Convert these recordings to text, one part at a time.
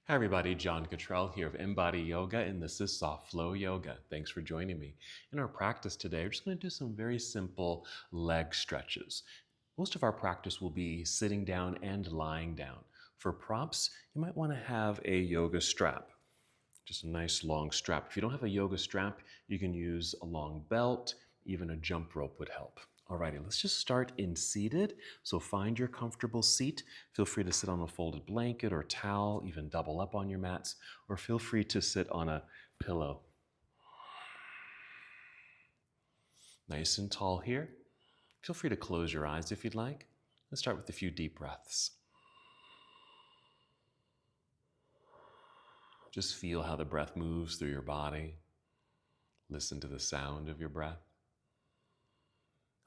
Hi everybody, John Cottrell here of MBODY Yoga, and this is Soft Flow Yoga. Thanks for joining me. In our practice today, we're just going to do some very simple leg stretches. Most of our practice will be sitting down and lying down. For props, you might want to have a yoga strap, just a nice long strap. If you don't have a yoga strap, you can use a long belt, even a jump rope would help. Alrighty, let's just start in seated. So find your comfortable seat. Feel free to sit on a folded blanket or towel, even double up on your mats, or feel free to sit on a pillow. Nice and tall here. Feel free to close your eyes if you'd like. Let's start with a few deep breaths. Just feel how the breath moves through your body. Listen to the sound of your breath,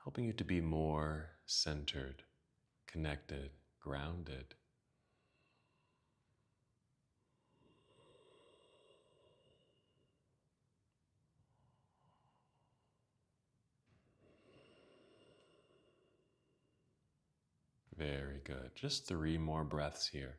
helping you to be more centered, connected, grounded. Very good. Just 3 more breaths here.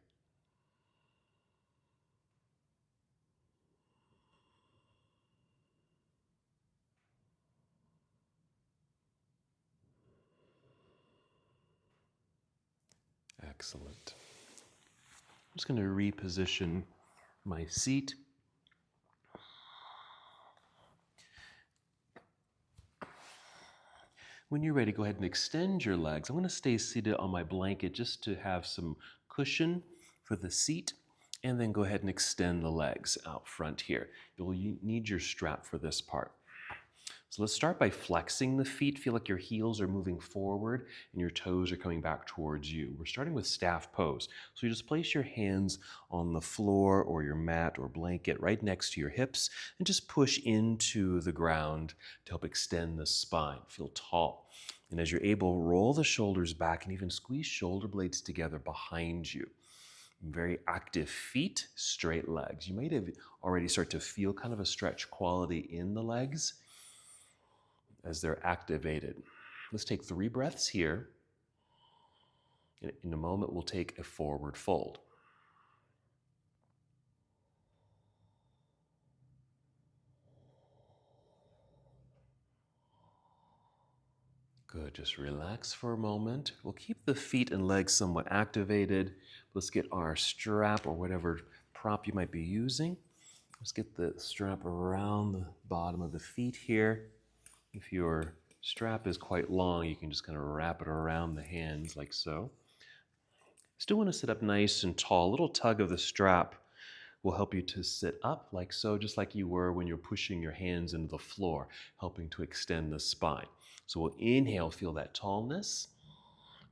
Excellent. I'm just going to reposition my seat. When you're ready, go ahead and extend your legs. I'm going to stay seated on my blanket just to have some cushion for the seat, and then go ahead and extend the legs out front here. You'll need your strap for this part. So let's start by flexing the feet. Feel like your heels are moving forward and your toes are coming back towards you. We're starting with staff pose. So you just place your hands on the floor or your mat or blanket right next to your hips and just push into the ground to help extend the spine. Feel tall. And as you're able, roll the shoulders back and even squeeze shoulder blades together behind you. Very active feet, straight legs. You might have already start to feel kind of a stretch quality in the legs as they're activated. Let's take 3 breaths here. In a moment, we'll take a forward fold. Good, just relax for a moment. We'll keep the feet and legs somewhat activated. Let's get our strap or whatever prop you might be using. Let's get the strap around the bottom of the feet here. If your strap is quite long, you can just kind of wrap it around the hands like so. Still want to sit up nice and tall. A little tug of the strap will help you to sit up like so, just like you were when you're pushing your hands into the floor, helping to extend the spine. So we'll inhale, feel that tallness.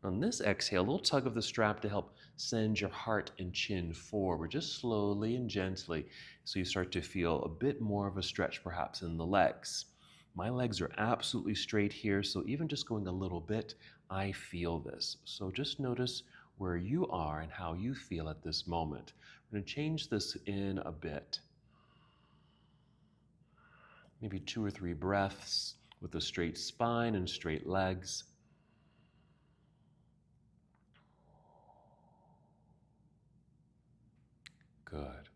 On this exhale, a little tug of the strap to help send your heart and chin forward, just slowly and gently, so you start to feel a bit more of a stretch perhaps in the legs. My legs are absolutely straight here, so even just going a little bit, I feel this. So just notice where you are and how you feel at this moment. We're going to change this in a bit. Maybe 2 or 3 breaths with a straight spine and straight legs. Good.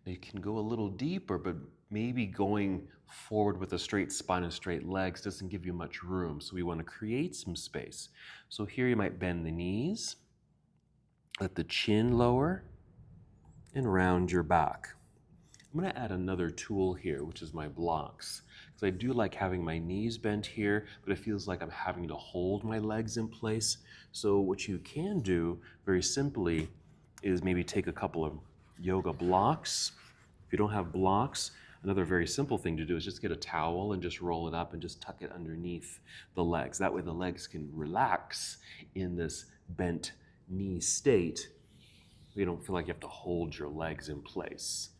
Now you can go a little deeper, but maybe going forward with a straight spine and straight legs doesn't give you much room. So we want to create some space. So here you might bend the knees, let the chin lower, and round your back. I'm going to add another tool here, which is my blocks. Because I do like having my knees bent here, but it feels like I'm having to hold my legs in place. So what you can do, very simply, is maybe take a couple of yoga blocks. If you don't have blocks, another very simple thing to do is just get a towel and just roll it up and just tuck it underneath the legs. That way the legs can relax in this bent knee state. You don't feel like you have to hold your legs in place.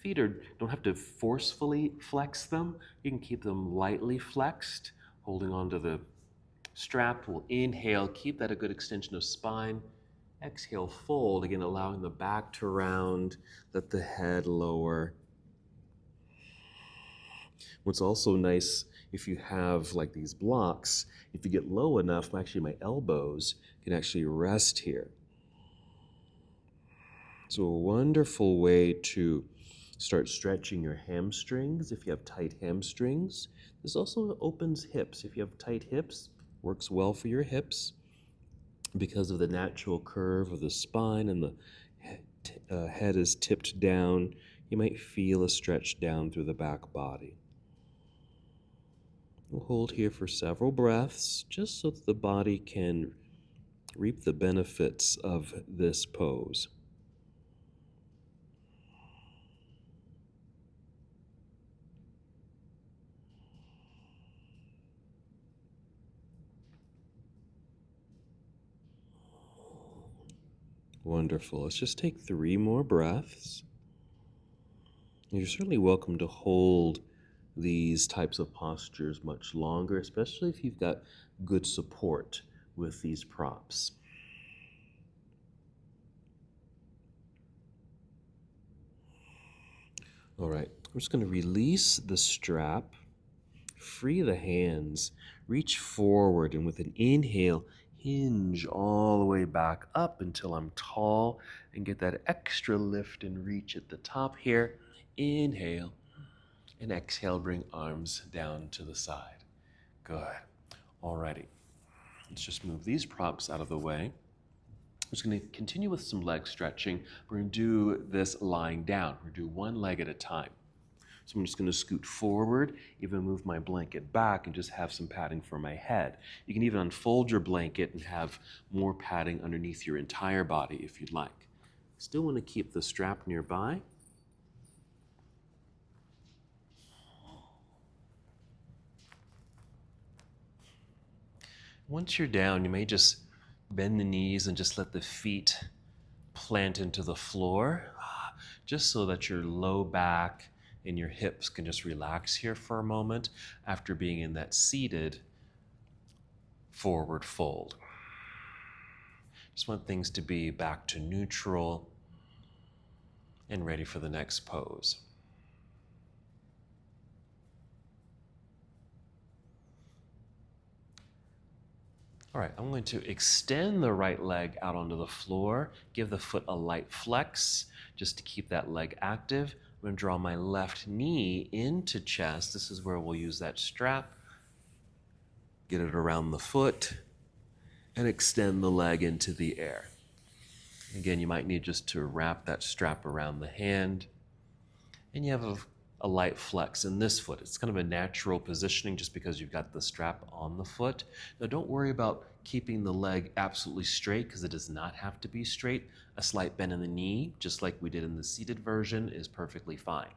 Feet don't have to forcefully flex them. You can keep them lightly flexed, holding onto the strap. We'll inhale, keep that a good extension of spine. Exhale, fold, again allowing the back to round, let the head lower. What's also nice, if you have like these blocks, if you get low enough, actually my elbows can actually rest here. So a wonderful way to start stretching your hamstrings if you have tight hamstrings. This also opens hips. If you have tight hips, works well for your hips because of the natural curve of the spine and the head is tipped down. You might feel a stretch down through the back body. We'll hold here for several breaths just so that the body can reap the benefits of this pose. Wonderful. Let's just take 3 more breaths. You're certainly welcome to hold these types of postures much longer, especially if you've got good support with these props. All right, I'm just going to release the strap, free the hands, reach forward, and with an inhale, hinge all the way back up until I'm tall and get that extra lift and reach at the top here. Inhale and exhale, bring arms down to the side. Good. Alrighty, let's just move these props out of the way. I'm just going to continue with some leg stretching. We're going to do this lying down. We're going to do one leg at a time. So I'm just going to scoot forward, even move my blanket back and just have some padding for my head. You can even unfold your blanket and have more padding underneath your entire body if you'd like. Still want to keep the strap nearby. Once you're down, you may just bend the knees and just let the feet plant into the floor, just so that your low back and your hips can just relax here for a moment after being in that seated forward fold. Just want things to be back to neutral and ready for the next pose. All right, I'm going to extend the right leg out onto the floor, give the foot a light flex just to keep that leg active. I'm going to draw my left knee into chest. This is where we'll use that strap. Get it around the foot and extend the leg into the air. Again, you might need just to wrap that strap around the hand. And you have a light flex in this foot. It's kind of a natural positioning just because you've got the strap on the foot. Now don't worry about keeping the leg absolutely straight because it does not have to be straight. A slight bend in the knee, just like we did in the seated version, is perfectly fine.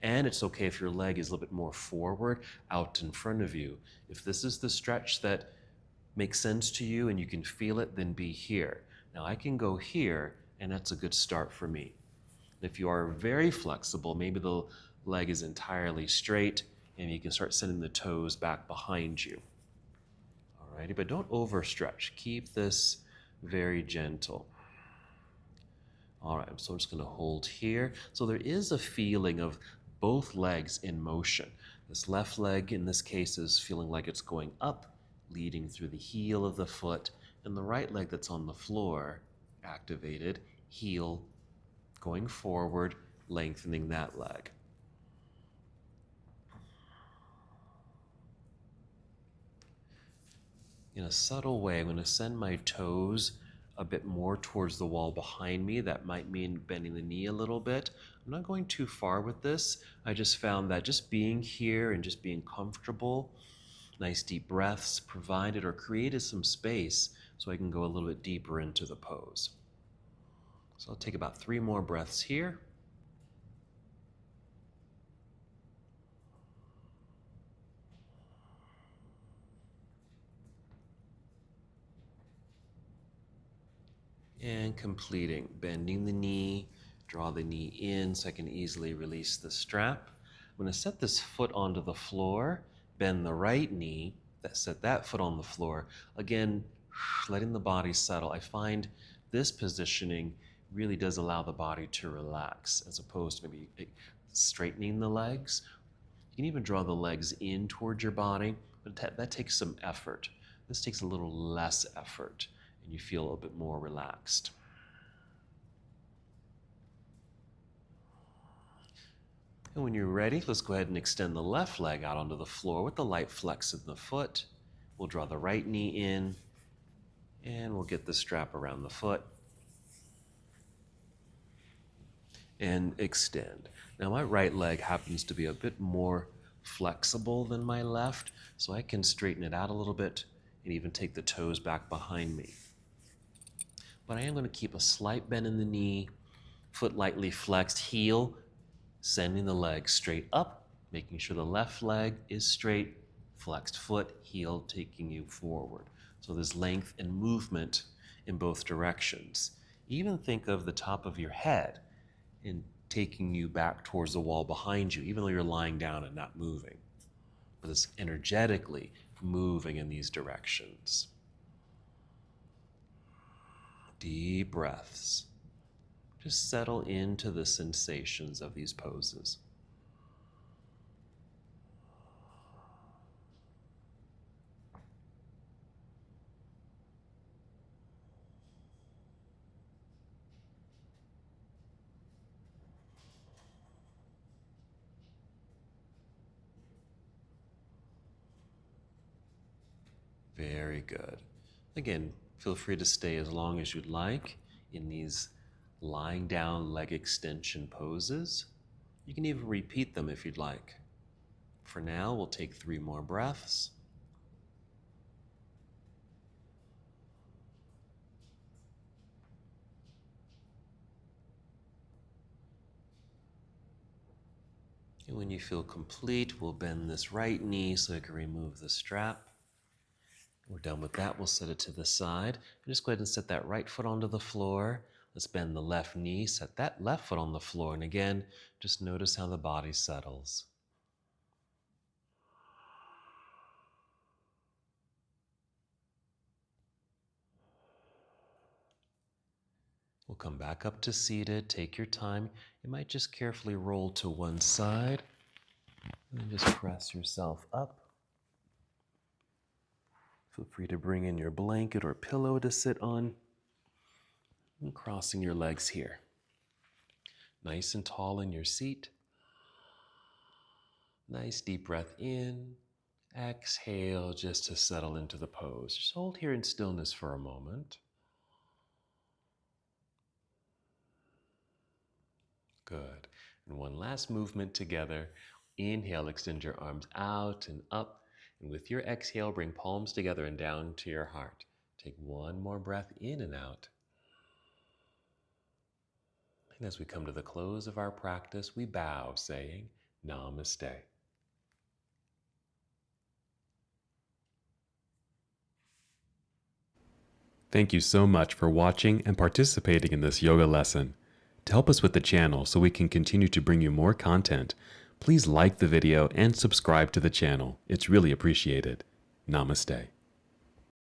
And it's okay if your leg is a little bit more forward, out in front of you. If this is the stretch that makes sense to you and you can feel it, then be here. Now I can go here, and that's a good start for me. If you are very flexible, maybe the leg is entirely straight and you can start sending the toes back behind you. Alrighty, but don't overstretch. Keep this very gentle. All right, so I'm just going to hold here. So there is a feeling of both legs in motion. This left leg in this case is feeling like it's going up, leading through the heel of the foot, and the right leg that's on the floor, activated, heel going forward, lengthening that leg. In a subtle way, I'm going to send my toes a bit more towards the wall behind me. That might mean bending the knee a little bit. I'm not going too far with this. I just found that just being here and just being comfortable, nice deep breaths provided or created some space so I can go a little bit deeper into the pose. So I'll take about 3 more breaths here. And completing, bending the knee, draw the knee in so I can easily release the strap. I'm going to set this foot onto the floor, bend the right knee, set that foot on the floor. Again, letting the body settle. I find this positioning really does allow the body to relax as opposed to maybe straightening the legs. You can even draw the legs in towards your body, but that takes some effort. This takes a little less effort, and you feel a bit more relaxed. And when you're ready, let's go ahead and extend the left leg out onto the floor with the light flex of the foot. We'll draw the right knee in, and we'll get the strap around the foot. And extend. Now my right leg happens to be a bit more flexible than my left, so I can straighten it out a little bit and even take the toes back behind me. But I am going to keep a slight bend in the knee, foot lightly flexed, heel, sending the leg straight up, making sure the left leg is straight, flexed foot, heel taking you forward. So there's length and movement in both directions. Even think of the top of your head in taking you back towards the wall behind you, even though you're lying down and not moving. But it's energetically moving in these directions. Deep breaths. Just settle into the sensations of these poses. Very good. Again, feel free to stay as long as you'd like in these lying down leg extension poses. You can even repeat them if you'd like. For now, we'll take 3 more breaths. And when you feel complete, we'll bend this right knee so I can remove the strap. We're done with that. We'll set it to the side. And just go ahead and set that right foot onto the floor. Let's bend the left knee, set that left foot on the floor. And again, just notice how the body settles. We'll come back up to seated. Take your time. You might just carefully roll to one side. And then just press yourself up. Feel free to bring in your blanket or pillow to sit on. And crossing your legs here. Nice and tall in your seat. Nice deep breath in. Exhale just to settle into the pose. Just hold here in stillness for a moment. Good. And one last movement together. Inhale, extend your arms out and up. And with your exhale, bring palms together and down to your heart. Take one more breath in and out. And as we come to the close of our practice, we bow, saying, Namaste. Thank you so much for watching and participating in this yoga lesson. To help us with the channel so we can continue to bring you more content, please like the video and subscribe to the channel. It's really appreciated. Namaste.